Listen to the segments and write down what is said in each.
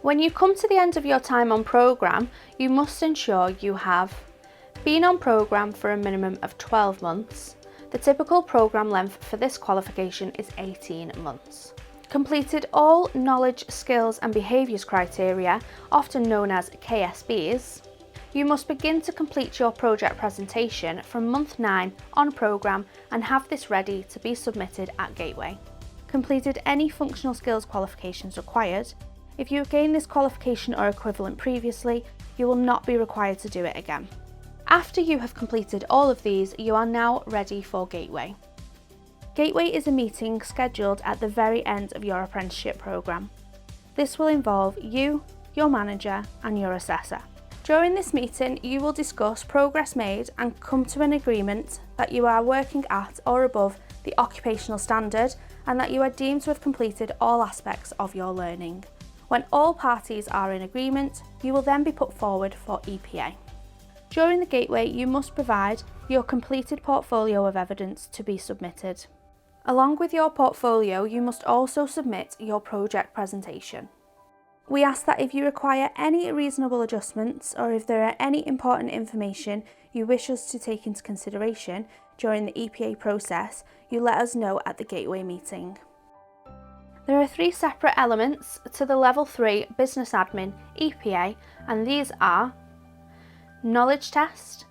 When you come to the end of your time on programme, you must ensure you have been on programme for a minimum of 12 months. The typical programme length for this qualification is 18 months. Completed all knowledge, skills and behaviours criteria, often known as KSBs. You must begin to complete your project presentation from month 9 on programme and have this ready to be submitted at Gateway. Completed any functional skills qualifications required. If you have gained this qualification or equivalent previously, you will not be required to do it again. After you have completed all of these, you are now ready for Gateway. Gateway is a meeting scheduled at the very end of your apprenticeship programme. This will involve you, your manager and your assessor. During this meeting, you will discuss progress made and come to an agreement that you are working at or above the occupational standard and that you are deemed to have completed all aspects of your learning. When all parties are in agreement, you will then be put forward for EPA. During the Gateway, you must provide your completed portfolio of evidence to be submitted. Along with your portfolio, you must also submit your project presentation. We ask that if you require any reasonable adjustments or if there are any important information you wish us to take into consideration during the EPA process, you let us know at the Gateway meeting. There are 3 separate elements to the Level 3 Business Admin EPA, and these are knowledge test,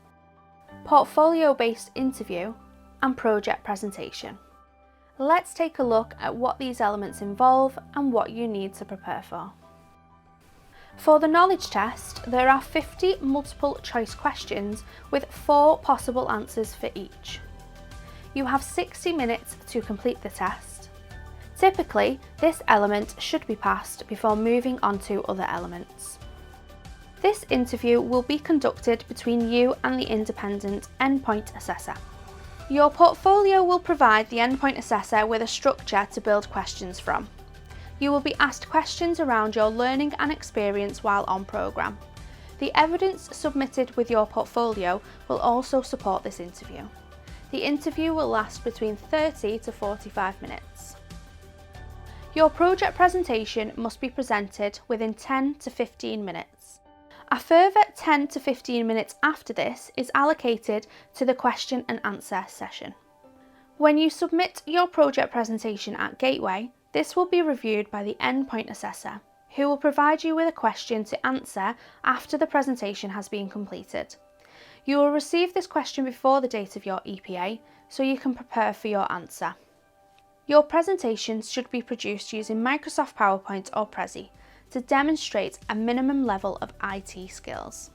portfolio-based interview and project presentation. Let's take a look at what these elements involve and what you need to prepare for. For the knowledge test, there are 50 multiple choice questions with 4 possible answers for each. You have 60 minutes to complete the test. Typically, this element should be passed before moving on to other elements. This interview will be conducted between you and the independent endpoint assessor. Your portfolio will provide the endpoint assessor with a structure to build questions from. You will be asked questions around your learning and experience while on programme. The evidence submitted with your portfolio will also support this interview. The interview will last between 30 to 45 minutes. Your project presentation must be presented within 10 to 15 minutes. A further 10 to 15 minutes after this is allocated to the question and answer session. When you submit your project presentation at Gateway, this will be reviewed by the endpoint assessor, who will provide you with a question to answer after the presentation has been completed. You will receive this question before the date of your EPA, so you can prepare for your answer. Your presentations should be produced using Microsoft PowerPoint or Prezi to demonstrate a minimum level of IT skills.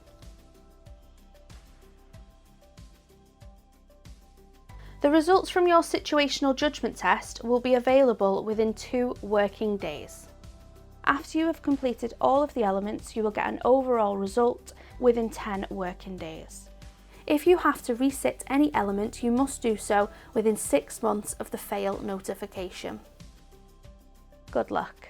The results from your situational judgment test will be available within 2 working days. After you have completed all of the elements, you will get an overall result within 10 working days. If you have to resit any element, you must do so within 6 months of the fail notification. Good luck.